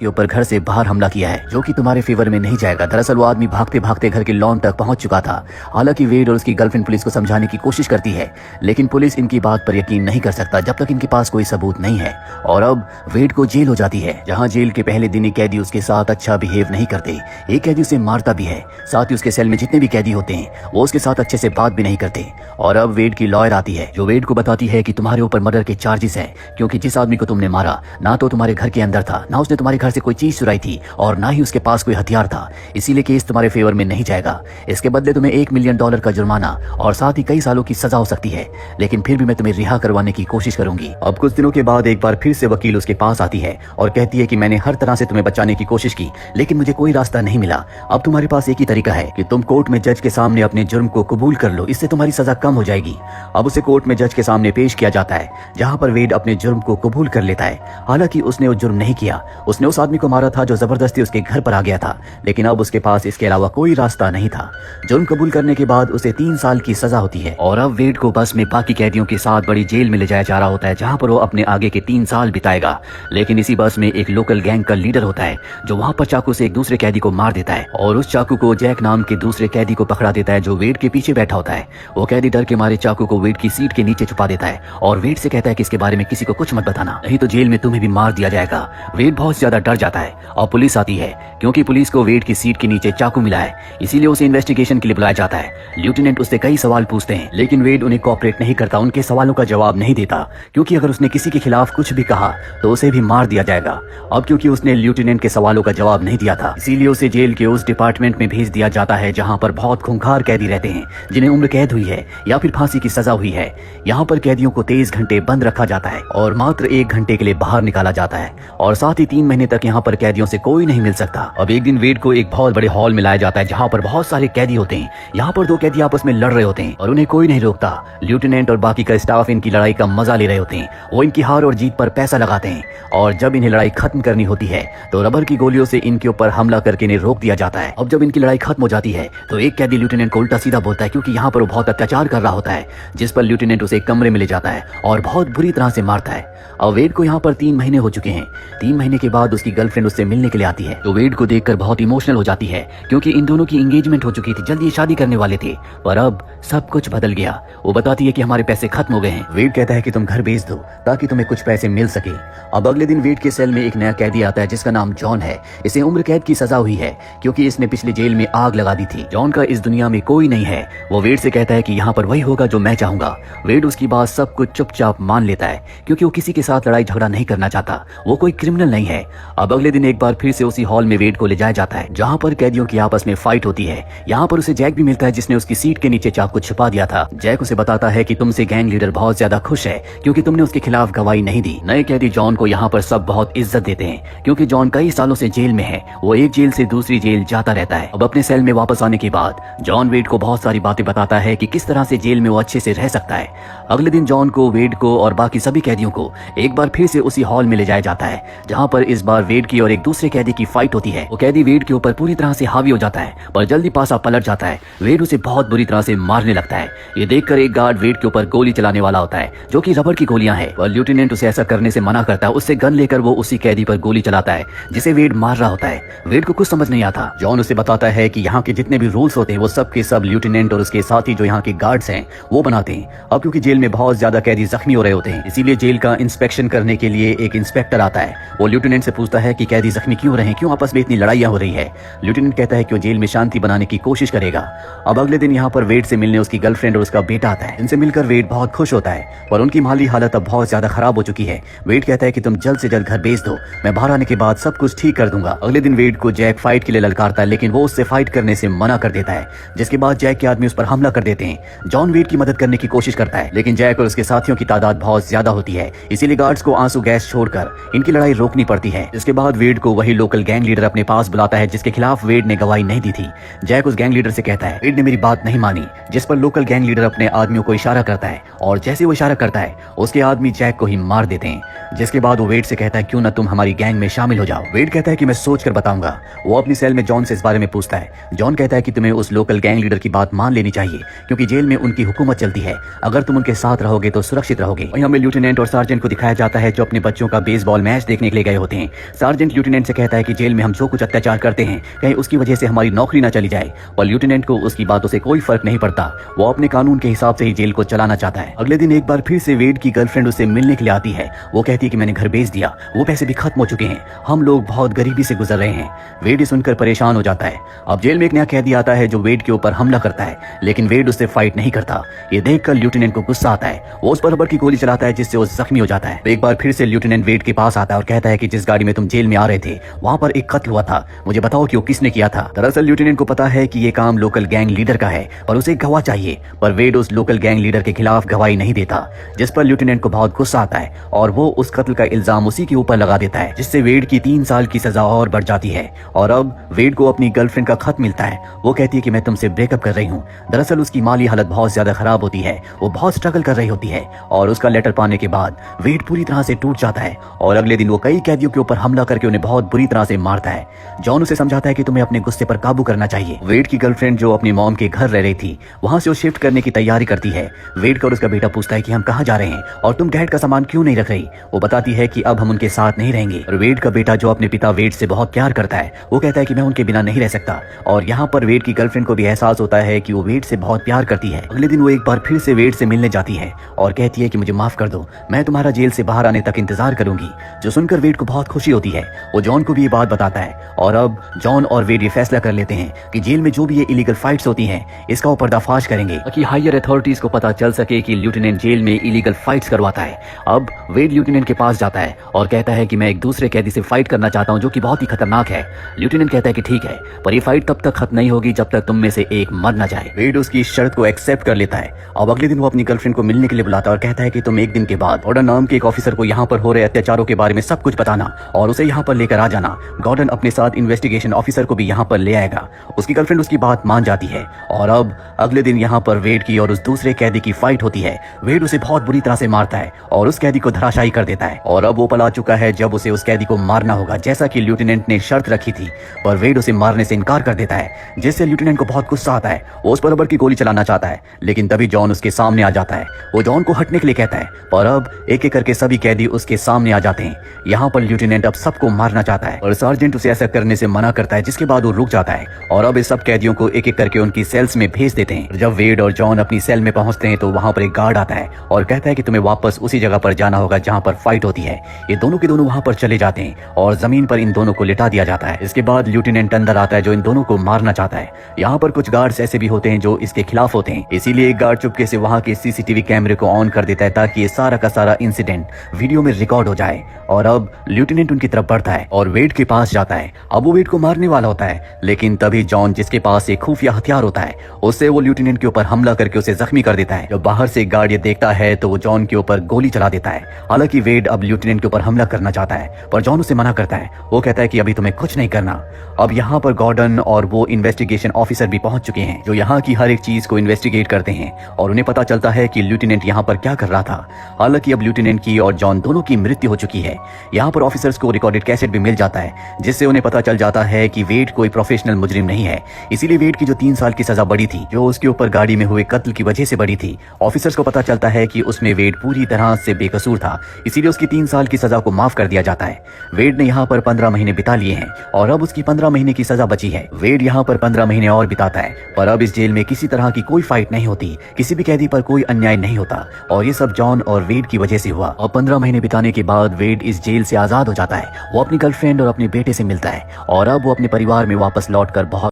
के ऊपर घर से बाहर हमला किया है, जो कि तुम्हारे फेवर में नहीं जाएगा। दरअसल वो आदमी भागते भागते घर के लॉन तक पहुंच चुका था। हालांकि वेड और उसकी गर्लफ्रेंड पुलिस को समझाने की कोशिश करती है, लेकिन पुलिस इनकी बात पर यकीन नहीं कर सकता जब तक इनके पास कोई सबूत नहीं है। और अब वेड को जेल हो जाती है, जहाँ जेल के पहले दिन ही कैदी उसके साथ अच्छा बिहेव नहीं करते। एक कैदी उसे मारता भी है, साथ ही उसके सेल में जितने भी कैदी होते हैं वो उसके साथ अच्छे से बात भी नहीं करते। और अब वेड की लॉयर आती है, जो वेड को बताती है कि तुम्हारे ऊपर मर्डर के चार्जेस हैं, क्योंकि जिस आदमी को तुमने मारा ना तो तुम्हारे घर के अंदर था, ना उसने तुम्हारे घर से कोई चीज चुराई थी, और ना ही उसके पास कोई हथियार था। इसीलिए केस तुम्हारे फेवर में नहीं जाएगा। इसके बदले तुम्हें $1 मिलियन का जुर्माना और साथ ही कई सालों की सजा हो सकती है, लेकिन फिर भी मैं तुम्हें रिहा करवाने की कोशिश करूंगी। अब कुछ दिनों के बाद एक बार फिर से वकील उसके पास आती है और कहती है कि मैंने हर तरह से तुम्हें बचाने की कोशिश की, लेकिन मुझे कोई रास्ता नहीं मिला। अब तुम्हारे पास एक ही तरीका है कि तुम कोर्ट में जज के सामने अपने जुर्म को कबूल कर लो, इससे तुम्हारी सजा कम हो जाएगी। अब उसे कोर्ट में जज के सामने पेश किया जाता है, जहाँ पर वेड अपने जुर्म को कबूल कर लेता है। हालांकि उसने वो जुर्म नहीं किया, उसने उस आदमी को मारा था जो जबरदस्ती उसके घर पर आ गया था, लेकिन अब उसके पास इसके अलावा कोई रास्ता नहीं था। जुर्म कबूल करने के बाद उसे 3 साल की सजा होती है। और अब वेड को बस में बाकी कैदियों के साथ बड़ी जेल में ले जाया जा रहा होता है, जहाँ पर वो अपने आगे के 3 साल बिताएगा। लेकिन इसी बस में एक लोकल गैंग का लीडर होता है, जो वहाँ पर चाकू से एक दूसरे कैदी को मार देता है, और उस चाकू को जैक नाम के दूसरे कैदी को पकड़ा देता है, जो वेड के पीछे बैठा होता है। वो कैदी डर के मारे चाकू को वेड की सीट के नीचे छुपा देता है और वेड से कहता है कि इसके बारे में किसी को कुछ मत बताना, नहीं तो जेल में तुम्हें भी मार दिया जाएगा। वेड बहुत ज्यादा डर जाता है और पुलिस आती है, क्योंकि पुलिस को वेड की सीट के नीचे चाकू मिला है, इसीलिए उसे इन्वेस्टिगेशन के लिए बुलाया जाता है। लेफ्टिनेंट उससे कई सवाल पूछते हैं, लेकिन वेड उन्हें कोऑपरेट नहीं करता, उनके सवालों का जवाब नहीं देता, क्योंकि अगर उसने किसी के खिलाफ कुछ भी कहा तो उसे भी मार दिया जाएगा। अब क्योंकि उसने लेफ्टिनेंट के सवालों का जवाब नहीं दिया था, इसीलिए उसे जेल के उस डिपार्टमेंट में भेज दिया जाता है जहाँ पर बहुत खूंखार कैदी रहते हैं, जिन्हें उम्र कैद हुई है या फिर फांसी की सजा हुई है। यहाँ पर कैदियों को 23 घंटे बंद रखा जाता है और मात्र 1 घंटे के लिए बाहर निकाला जाता है, और साथ ही 3 महीने तक यहाँ पर कैदियों से कोई नहीं मिल सकता। अब एक दिन वेड को एक बहुत बड़े हॉल में लाया जाता है, जहाँ पर बहुत सारे कैदी होते हैं। यहाँ पर 2 कैदी आपस में लड़ रहे होते हैं और उन्हें कोई नहीं रोकता। लेफ्टिनेंट और बाकी का स्टाफ इनकी लड़ाई का मजा ले रहे होते हैं, वो इनकी हार और जीत पर पैसा लगाते हैं, और जब इन्हें लड़ाई खत्म करनी होती है तो रबर की गोलियों से इनके ऊपर हमला करके इन्हें रोक दिया जाता है। अब जब इनकी लड़ाई खत्म हो जाती है तो एक कैदी लेफ्टिनेंट को उल्टा सीधा बोलता है, क्योंकि यहाँ पर वो बहुत अत्याचार कर रहा होता है, जिस पर लेफ्टिनेंट उसे एक कमरे में ले जाता है और बहुत बुरी तरह से मारता है। अब वेड को यहाँ पर 3 महीने हो चुके हैं। 3 महीने के बाद उसकी गर्लफ्रेंड उससे मिलने के लिए आती है, तो वेड को देखकर बहुत इमोशनल हो जाती है, क्योंकि इन दोनों की एंगेजमेंट हो चुकी थी, जल्दी शादी करने वाले थे, पर अब सब कुछ बदल गया। वो बताती है कि हमारे पैसे खत्म हो गए हैं। वेड कहता है कि तुम घर बेच दो ताकि तुम्हें कुछ पैसे मिल सके। अब अगले दिन वेड के सेल में एक नया कैदी आता है, जिसका नाम जॉन है। इसे उम्र कैद की सजा हुई है, क्योंकि इसने पिछले जेल में आग लगा दी थी। जॉन का इस दुनिया में कोई नहीं है। वो वेड से कहता है कि यहाँ पर वही होगा जो मैं चाहूंगा। वेड उसकी बात सब कुछ चुपचाप मान लेता है, क्योंकि वो किसी के साथ लड़ाई झगड़ा नहीं करना चाहता, वो कोई क्रिमिनल नहीं है। अब अगले दिन एक बार फिर से उसी हॉल में वेड को ले जाया जाता है, जहाँ पर कैदियों की आपस में फाइट होती है। यहाँ पर उसे जैक भी मिलता है, जिसने उसकी सीट के नीचे चाकू छुपा दिया था। जैक उसे बताता है कि तुमसे गैंग लीडर बहुत ज्यादा खुश है, क्योंकि तुमने उसके खिलाफ गवाही नहीं दी। नए कैदी जॉन को यहाँ पर सब बहुत इज्जत देते हैं, क्योंकि जॉन कई सालों से जेल में है। वो एक जेल से दूसरी जेल जाता रहता है। अब अपने सेल में वापस आने के बाद जॉन वेड को बहुत सारी बातें बताता है कि किस तरह से जेल में वो अच्छे से रह सकता है। अगले दिन जॉन को, वेड को और बाकी सभी कैदियों को एक बार फिर से उसी हॉल में ले जाया जाता है, जहाँ पर इस बार वेड की और एक दूसरे कैदी की फाइट होती है। वो कैदी वेड के ऊपर पूरी तरह से हावी हो जाता है, पर जल्दी पासा पलट जाता है। वेड उसे बहुत बुरी तरह से मारने लगता है। ये देखकर एक गार्ड वेड के ऊपर गोली चलाने वाला होता है, जो कि रबर की गोलियां हैं, और लेफ्टिनेंट उसे ऐसा करने से मना करता है। उससे गन लेकर वो उसी कैदी पर गोली चलाता है जिसे वेड मार रहा होता है। वेड को कुछ समझ नहीं आता। जॉन उसे बताता है कि यहाँ के जितने भी रूल्स होते हैं वो सब के सब लेफ्टिनेंट और उसके साथी जो यहाँ के गार्ड्स हैं वो बनाते हैं। अब क्योंकि जेल में बहुत ज्यादा कैदी जख्मी हो रहे होते हैं, इसीलिए जेल का इंस्पेक्शन करने के लिए एक इंस्पेक्टर आता है। वो लेफ्टिनेंट से पूछता है कि कैदी जख्मी क्यों हो रहे हैं, क्यों आपस में इतनी लड़ाइयां हो रही है। लेफ्टिनेंट कहता है कि वो जेल में शांति बनाने की कोशिश करेगा। अब अगले दिन यहाँ पर वेड से मिलने उसकी गर्लफ्रेंड और उसका बेटा आता है। इनसे मिलकर वेड बहुत खुश होता है, पर उनकी माली हालत अब बहुत ज्यादा खराब हो चुकी है। वेड कहता है कि तुम जल्द से जल्द घर भेज दो, मैं बाहर आने के बाद सब कुछ ठीक कर दूंगा। अगले दिन वेड को जैक फाइट के लिए ललकारता है, लेकिन वो उससे फाइट करने से मना कर देता है, जिसके बाद जैक के आदमी उस पर हमला कर देते हैं। जॉन वेड की मदद करने की कोशिश करता है, लेकिन जैक और उसके साथियों की तादाद बहुत ज्यादा होती है, इसीलिए गार्ड्स को आंसू गैस छोड़कर इनकी लड़ाई रोकनी पड़ती है। इसके बाद वेड को वही लोकल गैंग लीडर अपने पास बुलाता है, जिसके खिलाफ वेड ने गवाही नहीं दी थी। जैक उस गैंग लीडर से कहता है वेड ने मेरी बात नहीं मानी, जिस पर लोकल गैंग लीडर अपने आदमियों को इशारा करता है, और जैसे वो इशारा करता है उसके आदमी जैक को ही मार देते हैं। जिसके बाद वो वेड से कहता है क्यों ना तुम हमारी गैंग में शामिल हो जाओ। वेड कहता है कि मैं सोच कर बताऊंगा। वो अपनी सेल में जॉन से इस बारे में पूछता है। जॉन कहता है कि तुम्हें उस लोकल गैंग लीडर की बात मान लेनी चाहिए, क्योंकि जेल में उनकी हुकूमत चलती है। अगर तुम उनके साथ रहोगे तो सुरक्षित रहोगे। वहीं हमें लेफ्टिनेंट और सार्जेंट को दिखाया जाता है, जो अपने बच्चों का बेसबॉल मैच देखने के लिए गए होते हैं। सार्जेंट लेफ्टिनेंट से कहता है कि जेल में हम जो कुछ अत्याचार करते हैं कहीं उसकी वजह से हमारी नौकरी ना चली जाए, और लेफ्टिनेंट को उसकी बातों से कोई फर्क नहीं पड़ता। वो अपने कानून के हिसाब से ही जेल को चलाना चाहता है। अगले दिन एक बार फिर से वेड की गर्लफ्रेंड उससे मिलने के लिए आती है। वो कहती है कि मैंने घर बेच दिया, वो पैसे भी खत्म हो चुके हैं, हम लोग बहुत गरीबी से गुजर रहे हैं। वेड ये सुनकर परेशान हो जाता है। अब जेल में एक नया कैदी आता है जो वेड के ऊपर हमला करता है, लेकिन वेड उससे फाइट नहीं करता। ये देखकर लेफ्टिनेंट को गुस्सा आता है। वो उस पर रबर की गोली चलाता है जिससे वो जख्मी हो जाता है। एक बार फिर से लेफ्टिनेंट वेड के पास आता है और कहता है कि जिस गाड़ी में तुम जेल में आ रहे थे वहां पर एक कत्ल हुआ था, मुझे बताओ कि वो किसने किया था। दरअसल लेफ्टिनेंट को पता है कि ये काम लोकल गैंग लीडर का है और उसे गवाह चाहिए, पर वेड उस लोकल गैंग लीडर के खिलाफ गवाही नहीं देता, जिस पर लेफ्टिनेंट को बहुत गुस्सा आता है और वो उस कत्ल का इल्जाम उसी के ऊपर लगा देता है, जिससे वेड की 3 साल की सजा और बढ़ जाती है। और अब वेड को अपनी गर्लफ्रेंड का खत मिलता है। वो कहती है कि मैं तुमसे ब्रेकअप कर रही हूँ। दरअसल उसकी माली हालत बहुत ज्यादा खराब होती है, वो बहुत स्ट्रगल कर रही होती है, और उसका लेटर पाने के बाद वेड पूरी तरह से टूट जाता है और अगले दिन वो कई कैदियों के ऊपर हमला करके उन्हें बहुत बुरी तरह से मारता है। जॉन उसे समझाता है कि तुम्हें अपने गुस्से पर काबू करना चाहिए। वेड की गर्लफ्रेंड जो अपनी मॉम के घर रह रही थी वहां से वो शिफ्ट करने की तैयारी करती है। वेड का और उसका बेटा पूछता है कि हम कहाँ जा रहे हैं और तुम डैड का सामान क्यों नहीं रख रही। वो बताती है कि अब हम उनके साथ नहीं रहेंगे। और वेड का बेटा जो अपने पिता वेड से बहुत प्यार करता है वो कहता है कि मैं उनके बिना नहीं रह सकता। और यहाँ पर वेड की गर्लफ्रेंड को भी एहसास होता है कि वो वेड से बहुत प्यार करती है। अगले दिन वो एक बार फिर से वेड से मिलने जाती है और कहती है कि मुझे माफ कर दो, मैं तुम्हारा जेल से बाहर आने तक इंतजार करूंगी। जो सुनकर वेड को बहुत खुशी होती है। वो जॉन को भी ये बात बताता है और अब जॉन और वेड ये फैसला कर लेते हैं कि जेल में जो भी ये इलीगल फाइट्स होती हैं इसका वो पर्दाफाश करेंगे ताकि हायर अथॉरिटीज को पता चल सके कि लेफ्टिनेंट जेल में इलीगल फाइट्स करवाता है। अब वेड लेफ्टिनेंट के पास जाता है और कहता है कि मैं एक दूसरे कैदी से फाइट करना चाहता हूं जो कि बहुत ही खतरनाक है। लेफ्टिनेंट कहता है कि ठीक है, पर ये फाइट तब तक खत्म नहीं होगी जब तक तुम में से एक मर ना जाए। वेड उसकी इस शर्त को एक्सेप्ट कर लेता है। अब अगले दिन वो अपनी गर्लफ्रेंड को मिलने के लिए बुलाता है और कहता है कि तुम एक दिन के बाद गॉर्डन नाम के एक ऑफिसर को यहाँ पर हो रहे अत्याचारों के बारे में सब कुछ बताना और उसे यहाँ पर लेकर आ जाना। गॉर्डन अपने साथ इन्वेस्टिगेशन ऑफिसर को भी यहाँ पर ले आएगा। उसकी गर्लफ्रेंड उसकी बात मान जाती है और अब अगले दिन यहाँ पर वेड की और उस दूसरे कैदी की फाइट होती है। वेड उसे बहुत बुरी तरह से मारता है और उस कैदी को धराशायी कर देता है और अब वो पला चुका है जब उसे उस कैदी को मारना होगा जैसा कि लेफ्टिनेंट ने शर्त रखी थी, पर वेड उसे मारने से इनकार कर देता है, जिससे लेफ्टिनेंट को बहुत गुस्सा आता है। वो उस पर रबर की गोली चलाना चाहता है, लेकिन तभी जॉन उसके सामने आ जाता है। वो जॉन को हटने के लिए कहता है, पर अब एक एक करके सभी कैदी उसके सामने आ जाते हैं। यहाँ पर लेफ्टिनेंट अब सबको मारना चाहता है और सार्जेंट उसे ऐसा करने से मना करता है, जिसके बाद वो रुक जाता है और अब इस सब कैदियों को एक एक करके उनकी सेल्स में भेज देते हैं। जब वेड और जॉन अपनी सेल में पहुंचते हैं तो वहां पर एक गार्ड आता है और कहता है कि तुम्हें वापस उसी जगह पर जाना होगा जहां पर फाइट होती है। ये दोनों के दोनों वहां पर चले जाते हैं और जमीन पर इन दोनों को लिटा दिया जाता है। इसके बाद लेफ्टिनेंट अंदर आता है जो इन दोनों को मारना चाहता है। यहाँ पर कुछ गार्ड्स ऐसे भी होते हैं जो इसके खिलाफ होते हैं, इसीलिए एक गार्ड चुपके से वहां के सीसीटीवी कैमरे को ऑन कर देता है ताकि ये सारा का सारा इंसिडेंट वीडियो में रिकॉर्ड हो जाए। और अब लेफ्टिनेंट उनकी तरफ बढ़ता है और वेड के पास जाता है। अब वो वेड को मारने वाला होता है, लेकिन तभी जॉन जिसके पास एक खुफिया हथियार होता है उससे वो लेफ्टिनेंट के ऊपर हमला करके उसे जख्मी कर देता है। जब बाहर से एक गार्ड ये देखता है तो वो जॉन के ऊपर गोली चला देता है। हालांकि वेड अब लेफ्टिनेंट के ऊपर हमला करना चाहता है, पर जॉन उसे मना करता है। वो कहता है कि अभी तुम्हें कुछ नहीं करना। अब यहाँ पर गॉर्डन और वो इन्वेस्टिगेशन ऑफिसर भी पहुंच चुके हैं जो यहाँ की हर एक चीज को इन्वेस्टिगेट करते हैं और उन्हें पता चलता है कि लेफ्टिनेंट यहाँ पर क्या कर रहा था। हालांकि अब लेफ्टिनेंट की और जॉन दोनों की मृत्यु हो चुकी है। यहाँ पर ऑफिसर्स को रिकॉर्डेड कैसेट भी मिल जाता है, जिससे उन्हें पता चल जाता है कि वेड कोई प्रोफेशनल मुजरिम नहीं है। इसीलिए वेड की जो 3 साल की सजा बढ़ी थी, जो उसके ऊपर गाड़ी में हुए कत्ल की वजह से बढ़ी थी, ऑफिसर्स को पता चलता है कि उसमें वेड पूरी तरह से बेकसूर था, इसीलिए उसकी 3 साल की सजा को माफ कर दिया जाता है। वेड ने यहाँ पर 15 महीने बिता लिए हैं और अब उसकी 15 महीने की सजा बची है। वेड यहाँ पर 15 महीने और बिताता है, पर अब इस जेल में किसी तरह की कोई फाइट नहीं होती, किसी भी कैदी पर कोई अन्याय नहीं होता और ये सब जॉन और वेड की वजह से हुआ। और 15 महीने बिताने के बाद वेड इस जेल से आजाद हो जाता है। वो अपनी गर्लफ्रेंड और अपने बेटे से मिलता है और अब वो अपने परिवार में वापस लौटकर बहुत